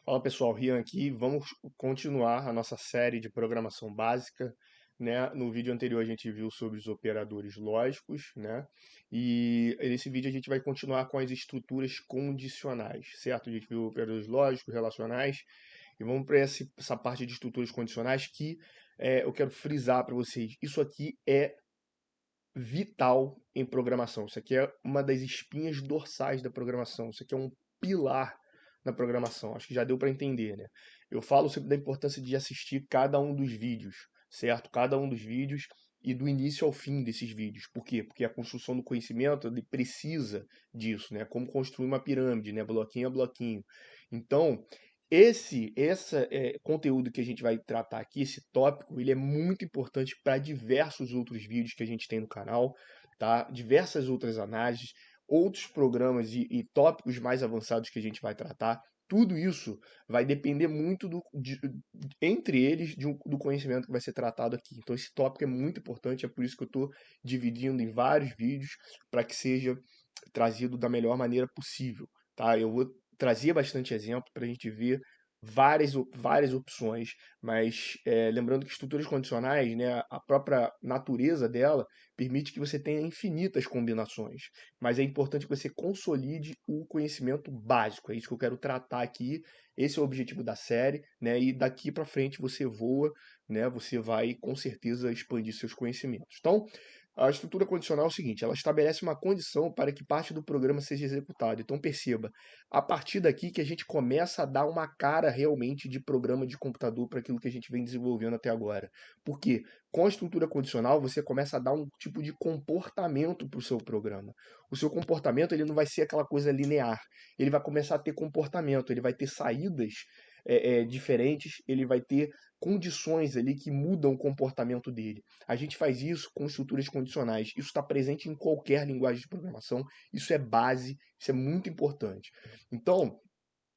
Fala pessoal, Rian aqui. Vamos continuar a nossa série de programação básica, né? No vídeo anterior a gente viu sobre os operadores lógicos, né? E nesse vídeo a gente vai continuar com as estruturas condicionais, certo? A gente viu operadores lógicos, relacionais, e vamos para essa parte de estruturas condicionais que eu quero frisar para vocês. Isso aqui é vital em programação. Isso aqui é uma das espinhas dorsais da programação. Isso aqui é um pilar na programação. Acho que já deu para entender, né? Eu falo sempre da importância de assistir cada um dos vídeos, certo? Cada um dos vídeos e do início ao fim desses vídeos. Por quê? Porque a construção do conhecimento ele precisa disso, né? Como construir uma pirâmide, né? Bloquinho a bloquinho. Então, esse conteúdo que a gente vai tratar aqui, esse tópico, ele é muito importante para diversos outros vídeos que a gente tem no canal, tá? Diversas outras análises, outros programas e tópicos mais avançados que a gente vai tratar. Tudo isso vai depender muito entre eles do conhecimento que vai ser tratado aqui. Então esse tópico é muito importante, é por isso que eu estou dividindo em vários vídeos para que seja trazido da melhor maneira possível, tá? Eu vou trazer bastante exemplo para a gente ver várias opções, mas lembrando que estruturas condicionais, né, a própria natureza dela permite que você tenha infinitas combinações, mas é importante que você consolide o conhecimento básico, é isso que eu quero tratar aqui, esse é o objetivo da série, né, e daqui para frente você voa, né, você vai com certeza expandir seus conhecimentos. Então, a estrutura condicional é o seguinte, ela estabelece uma condição para que parte do programa seja executada. Então perceba, a partir daqui que a gente começa a dar uma cara realmente de programa de computador para aquilo que a gente vem desenvolvendo até agora. Por quê? Com a estrutura condicional você começa a dar um tipo de comportamento para o seu programa. O seu comportamento ele não vai ser aquela coisa linear. Ele vai começar a ter comportamento, ele vai ter saídas diferentes, ele vai ter condições ali que mudam o comportamento dele. A gente faz isso com estruturas condicionais. Isso está presente em qualquer linguagem de programação. Isso é base, isso é muito importante. Então,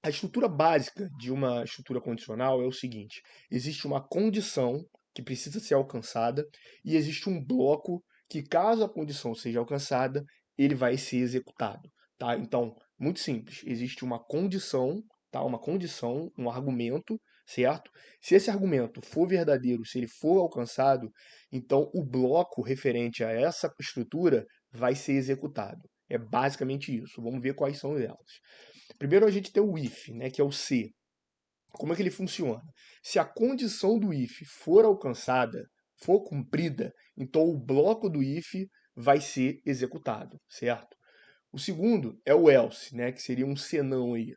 a estrutura básica de uma estrutura condicional é o seguinte: existe uma condição que precisa ser alcançada e existe um bloco que, caso a condição seja alcançada, ele vai ser executado, tá? Então, muito simples. Existe uma condição, tá? Uma condição, um argumento, certo? Se esse argumento for verdadeiro, se ele for alcançado, então o bloco referente a essa estrutura vai ser executado. É basicamente isso. Vamos ver quais são elas. Primeiro a gente tem o if, né, que é o se. Como é que ele funciona? Se a condição do if for alcançada, for cumprida, então o bloco do if vai ser executado, certo? O segundo é o else, né, que seria um senão aí.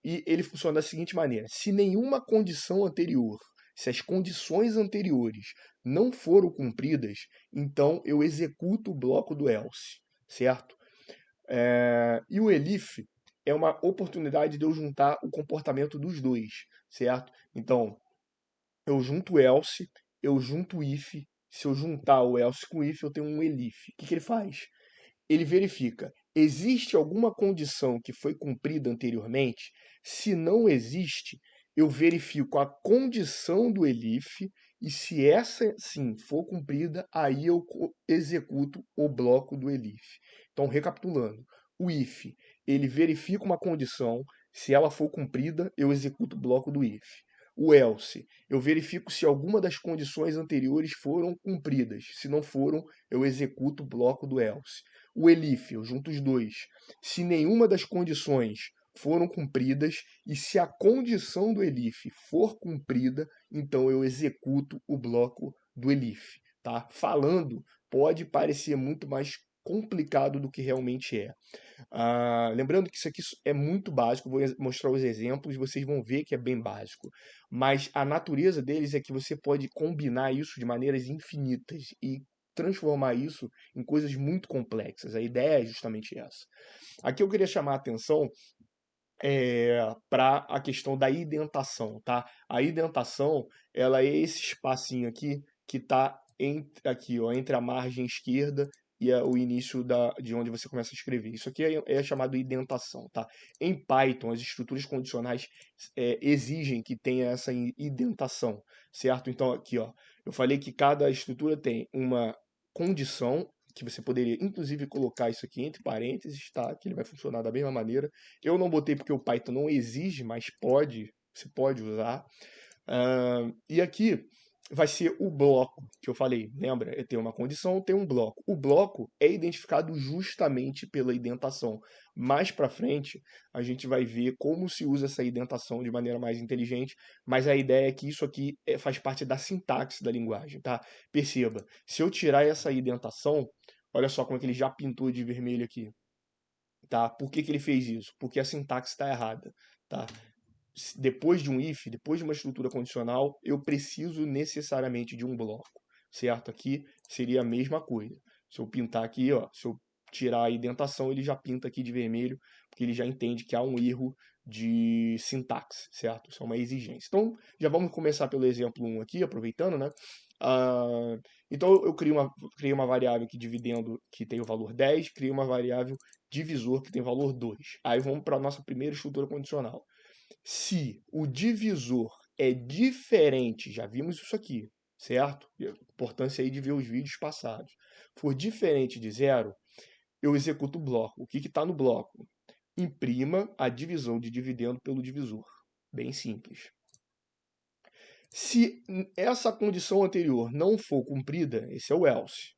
E ele funciona da seguinte maneira: se nenhuma condição anterior, se as condições anteriores não foram cumpridas, então eu executo o bloco do else, certo? E o elif é uma oportunidade de eu juntar o comportamento dos dois, certo? Então, eu junto o else, eu junto o if. Se eu juntar o else com o if, eu tenho um elif. O que ele faz? Ele verifica, existe alguma condição que foi cumprida anteriormente? Se não existe, eu verifico a condição do elif e se essa sim for cumprida, aí eu executo o bloco do elif. Então, recapitulando, o if, ele verifica uma condição, se ela for cumprida, eu executo o bloco do if. O else, eu verifico se alguma das condições anteriores foram cumpridas. Se não foram, eu executo o bloco do else. O elif, eu junto os dois. Se nenhuma das condições foram cumpridas e se a condição do elif for cumprida, então eu executo o bloco do elif, tá? Falando pode parecer muito mais complicado do que realmente é. Lembrando que isso aqui é muito básico, vou mostrar os exemplos, vocês vão ver que é bem básico. Mas a natureza deles é que você pode combinar isso de maneiras infinitas e transformar isso em coisas muito complexas. A ideia é justamente essa. Aqui eu queria chamar a atenção para a questão da indentação, tá? A indentação, ela é esse espacinho aqui que está aqui, ó, entre a margem esquerda e o início de onde você começa a escrever. Isso aqui é chamado indentação, tá? Em Python, as estruturas condicionais exigem que tenha essa indentação, certo? Então aqui, ó, eu falei que cada estrutura tem uma condição que você poderia inclusive colocar isso aqui entre parênteses, tá? Que ele vai funcionar da mesma maneira. Eu não botei porque o Python não exige, mas pode, você pode usar. E aqui vai ser o bloco que eu falei, lembra? Tem uma condição, tem um bloco. O bloco é identificado justamente pela indentação. Mais para frente, a gente vai ver como se usa essa indentação de maneira mais inteligente, mas a ideia é que isso aqui faz parte da sintaxe da linguagem, tá? Perceba, se eu tirar essa indentação, olha só como é que ele já pintou de vermelho aqui, tá? Por que que ele fez isso? Porque a sintaxe está errada, tá? Depois de um if, depois de uma estrutura condicional, eu preciso necessariamente de um bloco, certo? Aqui seria a mesma coisa. Se eu pintar aqui, ó, se eu tirar a indentação, ele já pinta aqui de vermelho, porque ele já entende que há um erro de sintaxe, certo? Isso é uma exigência. Então, já vamos começar pelo exemplo 1 aqui, aproveitando, né? Então, eu criei uma variável aqui dividendo que tem o valor 10, criei uma variável divisor que tem valor 2. Aí vamos para a nossa primeira estrutura condicional. Se o divisor é diferente, já vimos isso aqui, certo? E a importância aí de ver os vídeos passados. For diferente de zero, eu executo o bloco. O que está no bloco? Imprima a divisão de dividendo pelo divisor. Bem simples. Se essa condição anterior não for cumprida, esse é o else.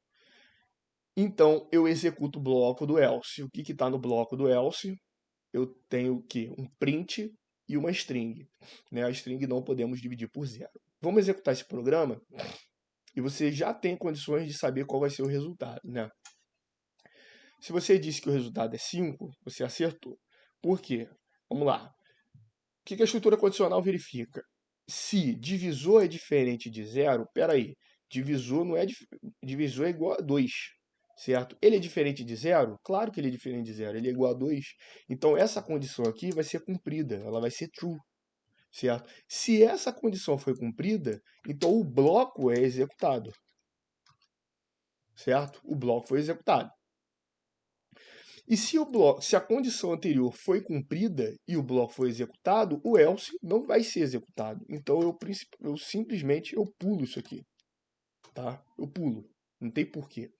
Então, eu executo o bloco do else. O que está no bloco do else? Eu tenho o quê? Um print e uma string. Né? A string não podemos dividir por zero. Vamos executar esse programa e você já tem condições de saber qual vai ser o resultado. Né? Se você disse que o resultado é 5, você acertou. Por quê? Vamos lá. O que a estrutura condicional verifica? Se divisor é diferente de zero, peraí, divisor não é divisor é igual a 2, certo? Ele é diferente de zero? Claro que ele é diferente de zero, ele é igual a 2. Então essa condição aqui vai ser cumprida, ela vai ser true, certo? Se essa condição foi cumprida, então o bloco é executado, certo? O bloco foi executado. E se a condição anterior foi cumprida e o bloco foi executado, o else não vai ser executado. Então eu simplesmente pulo isso aqui, tá? Eu pulo, não tem porquê,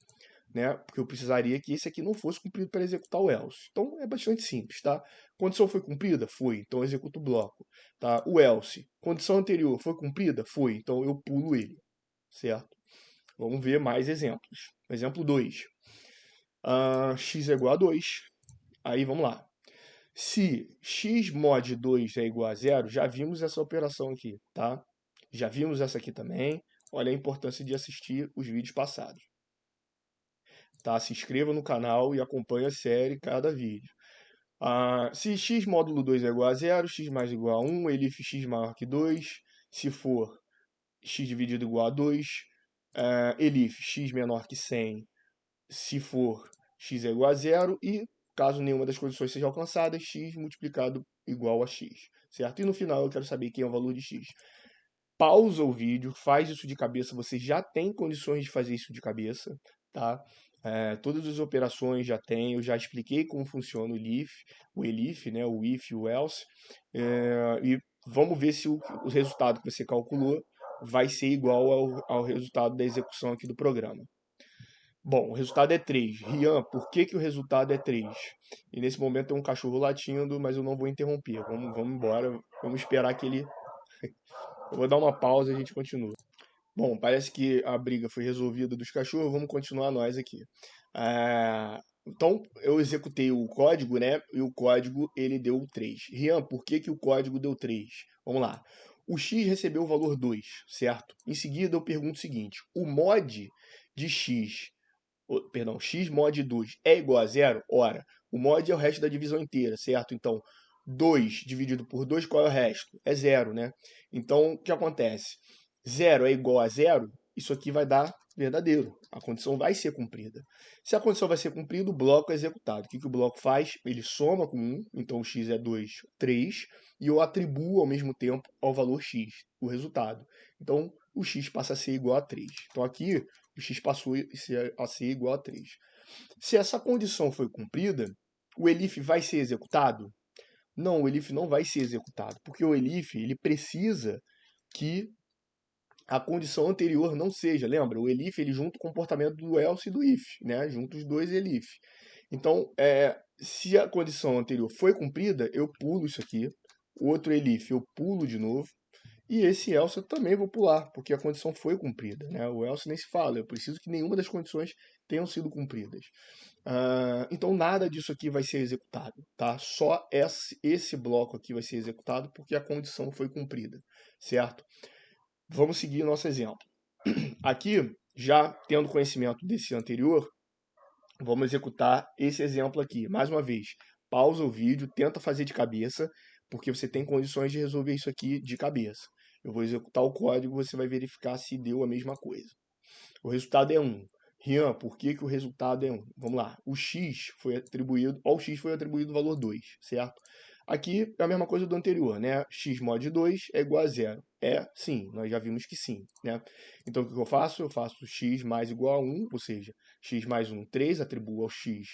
né? Porque eu precisaria que esse aqui não fosse cumprido para executar o else. Então é bastante simples, tá? Condição foi cumprida? Foi, então eu executo o bloco, tá? O else, condição anterior foi cumprida? Foi, então eu pulo ele, certo? Vamos ver mais exemplos. Exemplo 2. X é igual a 2. Aí vamos lá. Se x mod 2 é igual a zero, já vimos essa operação aqui, tá? Já vimos essa aqui também. Olha a importância de assistir os vídeos passados. Tá? Se inscreva no canal e acompanhe a série cada vídeo. Se x módulo 2 é igual a zero, x mais igual a 1, elif x maior que 2. Se for x dividido igual a 2, elif x menor que 100, se for x é igual a zero, e caso nenhuma das condições seja alcançada, x multiplicado igual a x, certo? E no final eu quero saber quem é o valor de x. Pausa o vídeo, faz isso de cabeça, você já tem condições de fazer isso de cabeça, tá? Todas as operações já tem, eu já expliquei como funciona o elif, né? O if e o else, e vamos ver se o resultado que você calculou vai ser igual ao resultado da execução aqui do programa. Bom, o resultado é 3. Rian, por que o resultado é 3? E nesse momento tem um cachorro latindo, mas eu não vou interromper. Vamos embora, vamos esperar que ele... Eu vou dar uma pausa e a gente continua. Bom, parece que a briga foi resolvida dos cachorros, vamos continuar nós aqui. Então, eu executei o código, né? E o código, ele deu 3. Rian, por que o código deu 3? Vamos lá. O x recebeu o valor 2, certo? Em seguida, eu pergunto o seguinte. O mod de x... Perdão, x mod 2 é igual a zero? Ora, o mod é o resto da divisão inteira, certo? Então, 2 dividido por 2, qual é o resto? É zero, né? Então, o que acontece? 0 é igual a zero, isso aqui vai dar verdadeiro. A condição vai ser cumprida. Se a condição vai ser cumprida, o bloco é executado. O que o bloco faz? Ele soma com 1, então o x é 2, 3, e eu atribuo ao mesmo tempo ao valor x, o resultado. Então, o x passa a ser igual a 3. Então, aqui, o x passou a ser igual a 3. Se essa condição foi cumprida, o elif vai ser executado? Não, o elif não vai ser executado, porque o elif ele precisa que a condição anterior não seja. Lembra? O elif ele junta o comportamento do else e do if, né? Junta os dois elif. Então, se a condição anterior foi cumprida, eu pulo isso aqui. O outro elif eu pulo de novo. E esse else eu também vou pular, porque a condição foi cumprida, né? O else nem se fala. Eu preciso que nenhuma das condições tenham sido cumpridas. Então nada disso aqui vai ser executado, tá? Só esse bloco aqui vai ser executado porque a condição foi cumprida, certo? Vamos seguir nosso exemplo. Aqui, já tendo conhecimento desse anterior, vamos executar esse exemplo aqui. Mais uma vez, pausa o vídeo, tenta fazer de cabeça, porque você tem condições de resolver isso aqui de cabeça. Eu vou executar o código, você vai verificar se deu a mesma coisa. O resultado é 1. Rian, por que o resultado é 1? Vamos lá. O x foi atribuído, ao x foi atribuído o valor 2, certo? Aqui é a mesma coisa do anterior, né? X mod 2 é igual a 0. Sim, nós já vimos que sim, né? Então, o que eu faço? Eu faço x mais igual a 1, ou seja, x mais 1, 3, atribuo ao x,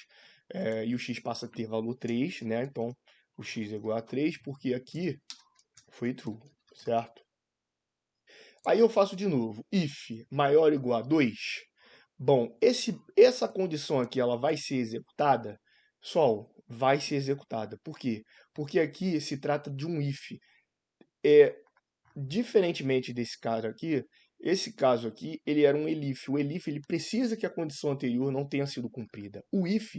e o x passa a ter valor 3, né? Então, o x é igual a 3, porque aqui foi true, certo? Aí eu faço de novo, if maior ou igual a 2. Bom, essa condição aqui ela vai ser executada? Sol, vai ser executada. Por quê? Porque aqui se trata de um if. Diferentemente desse caso aqui, esse caso aqui, ele era um elif. O elif ele precisa que a condição anterior não tenha sido cumprida. O if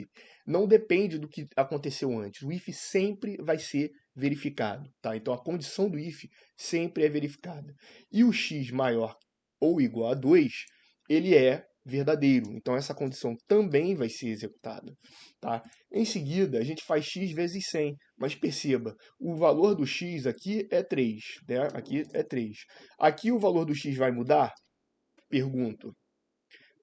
não depende do que aconteceu antes. O if sempre vai ser verificado, tá? Então a condição do if sempre é verificada. E o x maior ou igual a 2, ele é verdadeiro. Então essa condição também vai ser executada, tá? Em seguida, a gente faz x vezes 100, mas perceba, o valor do x aqui é 3, né? Aqui é 3. Aqui o valor do x vai mudar? Pergunto.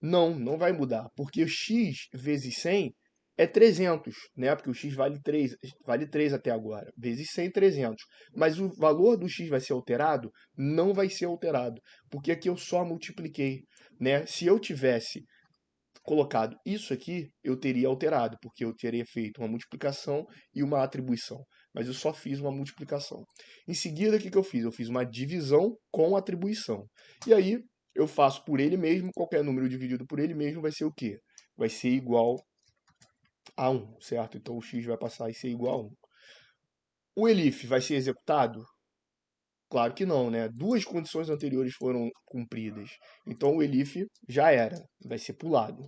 Não, não vai mudar, porque o x vezes 100 é 300, né? Porque o x vale 3 até agora. Vezes 100, 300. Mas o valor do x vai ser alterado? Não vai ser alterado, porque aqui eu só multipliquei, né? Se eu tivesse colocado isso aqui, eu teria alterado, porque eu teria feito uma multiplicação e uma atribuição. Mas eu só fiz uma multiplicação. Em seguida, o que eu fiz? Eu fiz uma divisão com atribuição. E aí, eu faço por ele mesmo, qualquer número dividido por ele mesmo vai ser o quê? Vai ser igual a 1, certo? Então o x vai passar a ser igual a 1. O elif vai ser executado? Claro que não, né? Duas condições anteriores foram cumpridas. Então o elif já era, vai ser pulado,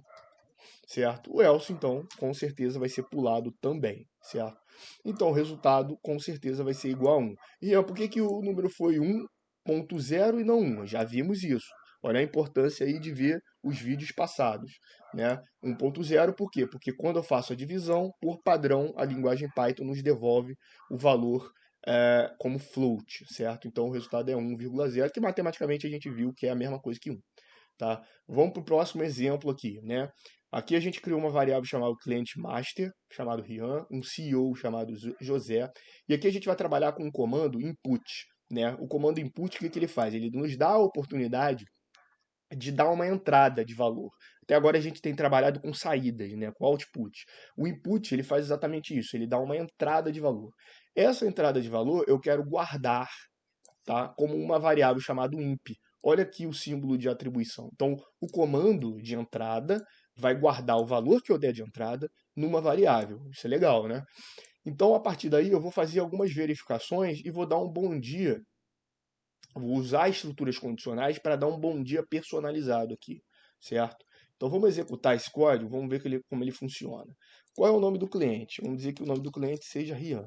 certo? O else, então, com certeza vai ser pulado também, certo? Então, o resultado, com certeza, vai ser igual a 1. E por que o número foi 1.0 e não 1? Já vimos isso. Olha a importância aí de ver os vídeos passados, né? 1.0 por quê? Porque quando eu faço a divisão, por padrão, a linguagem Python nos devolve o valor como float, certo? Então, o resultado é 1,0, que matematicamente a gente viu que é a mesma coisa que 1. Tá? Vamos para o próximo exemplo aqui, né? Aqui a gente criou uma variável chamada cliente master, chamado Rian, um CEO chamado José, e aqui a gente vai trabalhar com um comando input, né? O comando input, o que ele faz? Ele nos dá a oportunidade de dar uma entrada de valor. Até agora a gente tem trabalhado com saídas, né? Com output. O input, ele faz exatamente isso, ele dá uma entrada de valor. Essa entrada de valor eu quero guardar, tá? Como uma variável chamada imp. Olha aqui o símbolo de atribuição. Então, o comando de entrada vai guardar o valor que eu der de entrada numa variável. Isso é legal, né? Então, a partir daí, eu vou fazer algumas verificações e vou dar um bom dia. Vou usar estruturas condicionais para dar um bom dia personalizado aqui, certo? Então, vamos executar esse código, vamos ver como ele funciona. Qual é o nome do cliente? Vamos dizer que o nome do cliente seja Rian.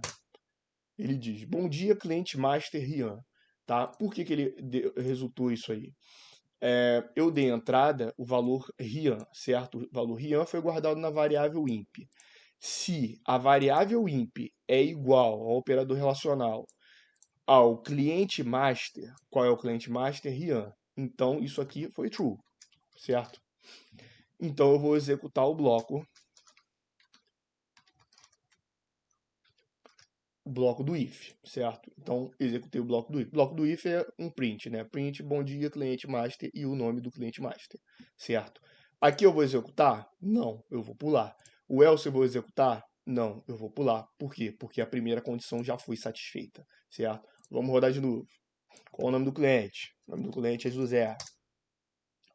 Ele diz, bom dia, cliente master Rian. Tá? Por que ele resultou isso aí? Eu dei entrada o valor Rian, certo? O valor Rian foi guardado na variável imp. Se a variável imp é igual ao operador relacional ao cliente master, qual é o cliente master? Rian. Então, isso aqui foi true, certo? Então, eu vou executar o bloco do if, certo? Então, executei o bloco do if. O bloco do if é um print, né? Print, bom dia, cliente master e o nome do cliente master, certo? Aqui eu vou executar? Não, eu vou pular. O else eu vou executar? Não, eu vou pular. Por quê? Porque a primeira condição já foi satisfeita, certo? Vamos rodar de novo. Qual o nome do cliente? O nome do cliente é José.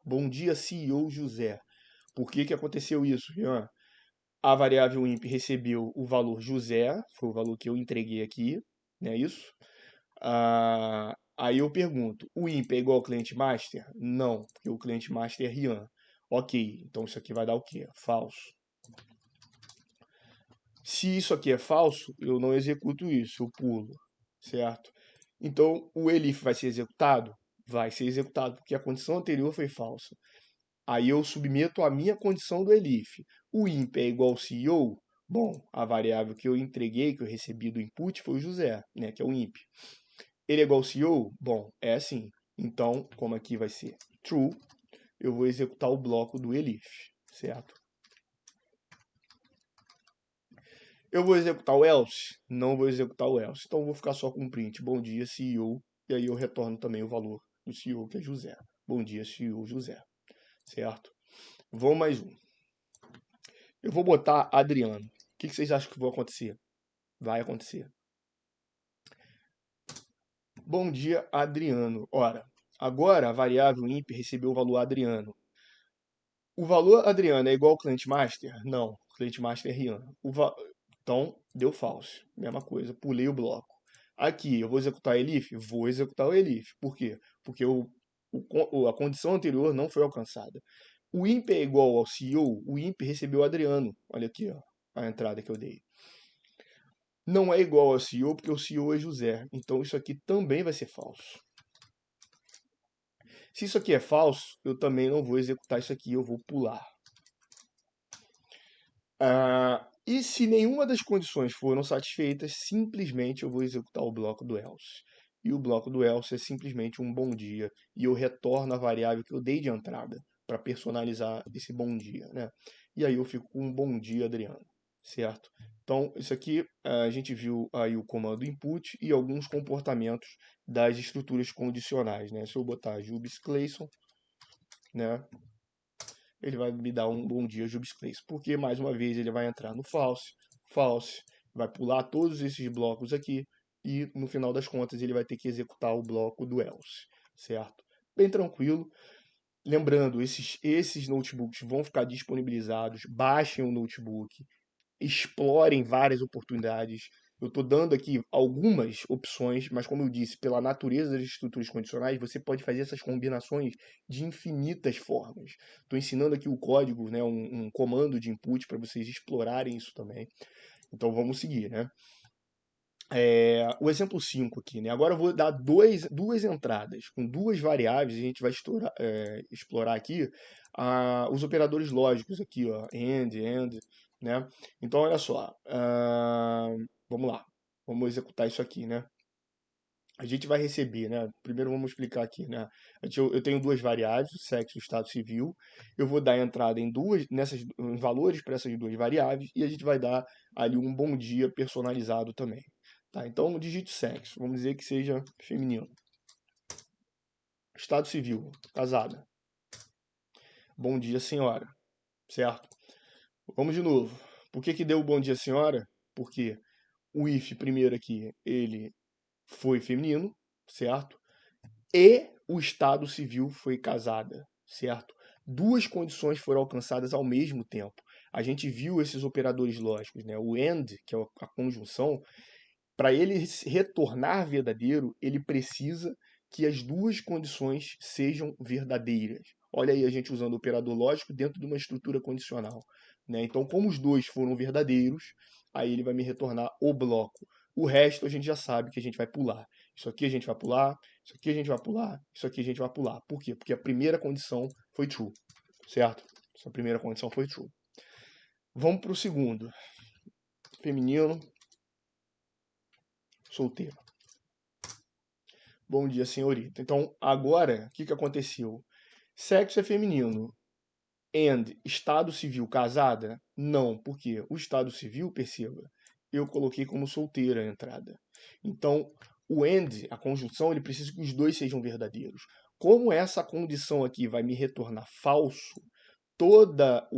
Bom dia, CEO José. Por que que aconteceu isso, Rian? A variável imp recebeu o valor José, foi o valor que eu entreguei aqui, não é isso? Aí eu pergunto, o imp é igual ao cliente master? Não, porque o cliente master é Rian. Ok, então isso aqui vai dar o quê? Falso. Se isso aqui é falso, eu não executo isso, eu pulo, certo? Então, o elif vai ser executado? Vai ser executado, porque a condição anterior foi falsa. Aí eu submeto a minha condição do elif. O imp é igual ao CEO? Bom, a variável que eu entreguei, que eu recebi do input, foi o José, né, que é o imp. Ele é igual ao CEO? Bom, é assim. Então, como aqui vai ser true, eu vou executar o bloco do elif, certo? Eu vou executar o else? Não vou executar o else. Então, eu vou ficar só com o print. Bom dia, CEO. E aí eu retorno também o valor do CEO, que é José. Bom dia, CEO José. Certo? Vou mais um. Eu vou botar Adriano. O que vocês acham que vai acontecer? Vai acontecer. Bom dia, Adriano. Ora, agora a variável imp recebeu o valor Adriano. O valor Adriano é igual ao cliente master? Não, o cliente master é Rian. Então, deu falso. Mesma coisa, pulei o bloco. Aqui, eu vou executar elif? Vou executar o elif. Por quê? Porque a condição anterior não foi alcançada. O imp é igual ao CEO? O imp recebeu o Adriano. Olha aqui, ó, a entrada que eu dei. Não é igual ao CEO, porque o CEO é José. Então, isso aqui também vai ser falso. Se isso aqui é falso, eu também não vou executar isso aqui, eu vou pular. E se nenhuma das condições foram satisfeitas, simplesmente eu vou executar o bloco do else. E o bloco do else é simplesmente um bom dia. E eu retorno a variável que eu dei de entrada para personalizar esse bom dia, né? E aí eu fico com um bom dia, Adriano, certo? Então, isso aqui a gente viu aí o comando input e alguns comportamentos das estruturas condicionais, né? Se eu botar Jubes Clayson, né? Ele vai me dar um bom dia Jubes Clayson, porque mais uma vez ele vai entrar no false, false, vai pular todos esses blocos aqui e no final das contas ele vai ter que executar o bloco do else, certo? Bem tranquilo. Lembrando, esses notebooks vão ficar disponibilizados, baixem o notebook, explorem várias oportunidades. Eu estou dando aqui algumas opções, mas como eu disse, pela natureza das estruturas condicionais, você pode fazer essas combinações de infinitas formas. Estou ensinando aqui o código, né, um comando de input para vocês explorarem isso também. Então vamos seguir, né? O exemplo 5 aqui, né? Agora eu vou dar duas entradas com duas variáveis, e a gente vai explorar aqui os operadores lógicos aqui, ó, AND, né? Então, olha só, vamos lá, vamos executar isso aqui, né? A gente vai receber, né? Primeiro vamos explicar aqui, né? Eu tenho duas variáveis, o sexo e o estado civil. Eu vou dar entrada em valores para essas duas variáveis e a gente vai dar ali um bom dia personalizado também. Tá? Então, digite sexo, vamos dizer que seja feminino. Estado civil, casada. Bom dia, senhora. Certo? Vamos de novo. Por que que deu bom dia, senhora? Porque o if primeiro aqui, ele foi feminino, certo? E o estado civil foi casada, certo? Duas condições foram alcançadas ao mesmo tempo. A gente viu esses operadores lógicos, né? O AND, que é a conjunção, para ele retornar verdadeiro, ele precisa que as duas condições sejam verdadeiras. Olha aí a gente usando o operador lógico dentro de uma estrutura condicional, né? Então, como os dois foram verdadeiros, aí ele vai me retornar o bloco. O resto a gente já sabe que a gente vai pular. Isso aqui a gente vai pular, isso aqui a gente vai pular, isso aqui a gente vai pular. Por quê? Porque a primeira condição foi true, certo? Essa primeira condição foi true. Vamos para o segundo. Feminino, solteiro. Bom dia, senhorita. Então, agora, o que aconteceu? Sexo é feminino. And estado civil casada? Não, porque o estado civil, perceba, eu coloquei como solteira a entrada. Então, o and, a conjunção, ele precisa que os dois sejam verdadeiros. Como essa condição aqui vai me retornar falso, todo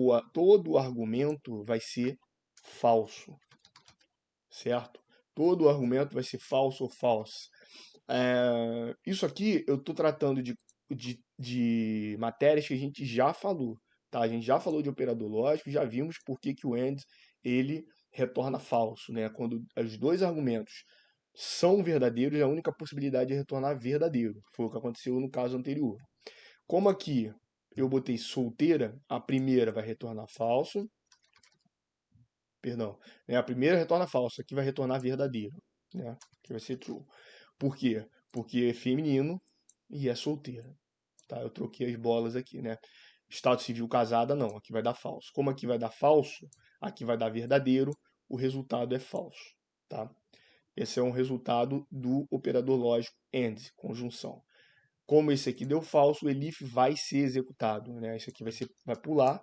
o argumento vai ser falso, certo? Todo o argumento vai ser falso ou falso. Isso aqui eu estou tratando de matérias que a gente já falou, tá? A gente já falou de operador lógico, já vimos por que que o AND ele retorna falso, né? Quando os dois argumentos são verdadeiros, a única possibilidade é retornar verdadeiro. Foi o que aconteceu no caso anterior. Como aqui eu botei solteira, a primeira vai retornar falso, perdão, né? A primeira retorna falso, aqui vai retornar verdadeiro, né? Que vai ser true. Por quê? Porque é feminino e é solteira, tá? Eu troquei as bolas aqui, né? Estado civil casada, não, aqui vai dar falso. Como aqui vai dar falso, aqui vai dar verdadeiro, o resultado é falso, tá? Esse é um resultado do operador lógico AND, conjunção. Como esse aqui deu falso, o elif vai ser executado, né? Esse aqui vai pular,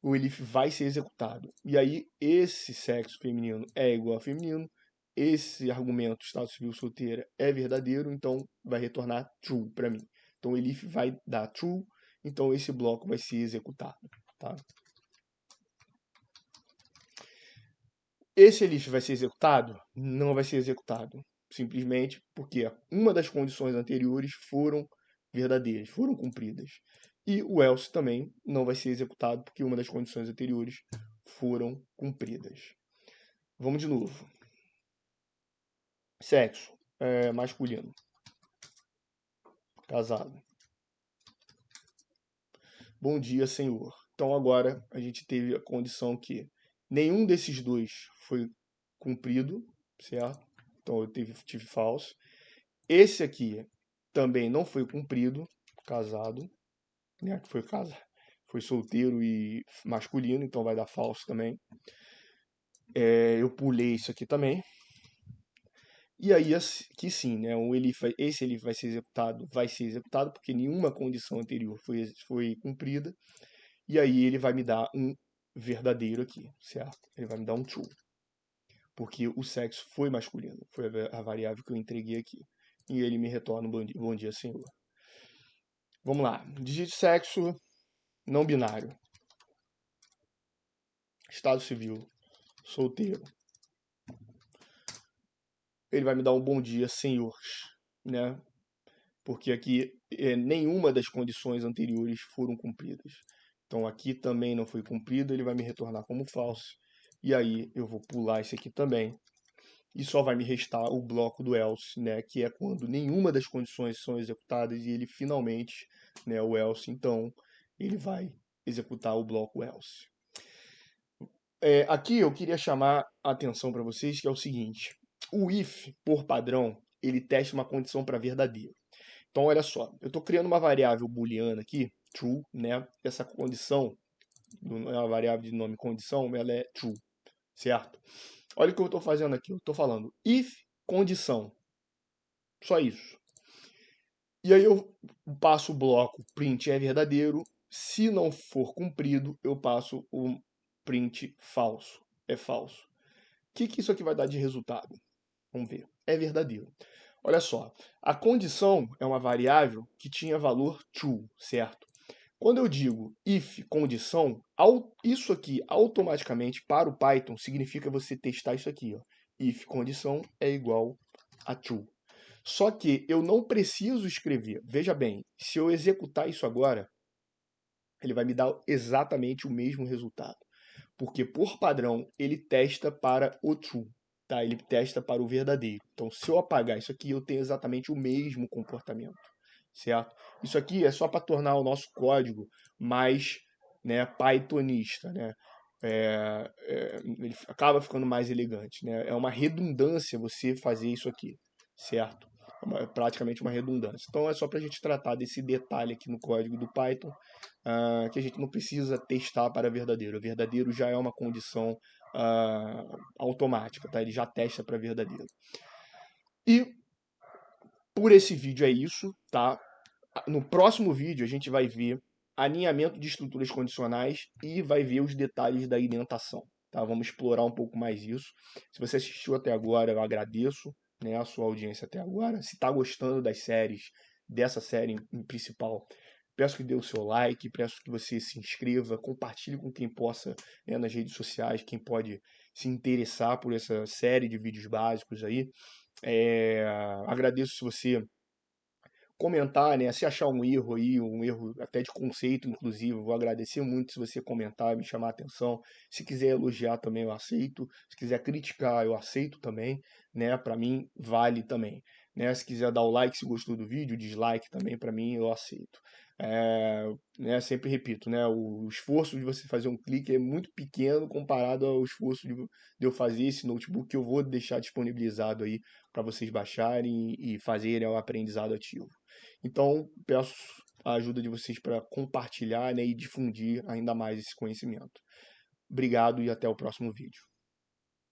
o elif vai ser executado. E aí, esse sexo feminino é igual a feminino, esse argumento estado civil solteira é verdadeiro, então vai retornar true para mim. Então, o elif vai dar true, então esse bloco vai ser executado, tá? Esse elif vai ser executado? Não vai ser executado. Simplesmente porque uma das condições anteriores foram verdadeiras, foram cumpridas. E o else também não vai ser executado porque uma das condições anteriores foram cumpridas. Vamos de novo. Sexo, masculino, casado. Bom dia, senhor. Então agora a gente teve a condição que nenhum desses dois foi cumprido, certo? Então eu tive falso. Esse aqui também não foi cumprido, casado, né? Que foi casa, foi solteiro e masculino, então vai dar falso também. Eu pulei isso aqui também. E aí que sim, né? Esse elif vai ser executado porque nenhuma condição anterior foi cumprida. E aí ele vai me dar um verdadeiro aqui, certo? Ele vai me dar um true. Porque o sexo foi masculino, foi a variável que eu entreguei aqui. E ele me retorna um bom dia, senhor. Vamos lá. Digite sexo não binário. Estado civil. Solteiro. Ele vai me dar um bom dia, senhores, né? Porque aqui nenhuma das condições anteriores foram cumpridas. Então aqui também não foi cumprido, ele vai me retornar como falso. E aí eu vou pular esse aqui também. E só vai me restar o bloco do else, né? Que é quando nenhuma das condições são executadas e ele finalmente, né? O else, então, ele vai executar o bloco else. Aqui eu queria chamar a atenção para vocês que é o seguinte: o if, por padrão, ele testa uma condição para verdadeiro. Então, olha só, eu estou criando uma variável booleana aqui, true, né? Essa condição, é uma variável de nome condição, ela é true, certo? Olha o que eu estou fazendo aqui, eu estou falando if condição, só isso. E aí eu passo o bloco print é verdadeiro, se não for cumprido, eu passo o print falso, é falso. O que isso aqui vai dar de resultado? Vamos ver. É verdadeiro. Olha só, a condição é uma variável que tinha valor true, certo? Quando eu digo if condição, isso aqui automaticamente para o Python significa você testar isso aqui, ó. If condição é igual a true. Só que eu não preciso escrever. Veja bem, se eu executar isso agora, ele vai me dar exatamente o mesmo resultado. Porque, por padrão, ele testa para o true, tá? Ele testa para o verdadeiro. Então, se eu apagar isso aqui, eu tenho exatamente o mesmo comportamento, certo? Isso aqui é só para tornar o nosso código mais, né, pythonista, né? Ele acaba ficando mais elegante, né? É uma redundância você fazer isso aqui, certo? Praticamente uma redundância. Então é só para a gente tratar desse detalhe aqui no código do Python, que a gente não precisa testar para verdadeiro. O verdadeiro já é uma condição automática, tá? Ele já testa para verdadeiro. E por esse vídeo é isso, tá? No próximo vídeo a gente vai ver alinhamento de estruturas condicionais e vai ver os detalhes da indentação, tá? Vamos explorar um pouco mais isso. Se você assistiu até agora, eu agradeço, né, a sua audiência até agora. Se está gostando das séries, dessa série em principal, peço que dê o seu like, peço que você se inscreva, compartilhe com quem possa, né, nas redes sociais, quem pode se interessar por essa série de vídeos básicos aí. Agradeço se você comentar, né? Se achar um erro aí, um erro até de conceito, inclusive, eu vou agradecer muito se você comentar, me chamar a atenção. Se quiser elogiar também, eu aceito. Se quiser criticar, eu aceito também, né? Para mim, vale também. Né? Se quiser dar o like se gostou do vídeo, dislike também, para mim, eu aceito. Né? Sempre repito, né? O esforço de você fazer um clique é muito pequeno comparado ao esforço de eu fazer esse notebook que eu vou deixar disponibilizado aí para vocês baixarem e fazerem o aprendizado ativo. Então, peço a ajuda de vocês para compartilhar, né, e difundir ainda mais esse conhecimento. Obrigado e até o próximo vídeo.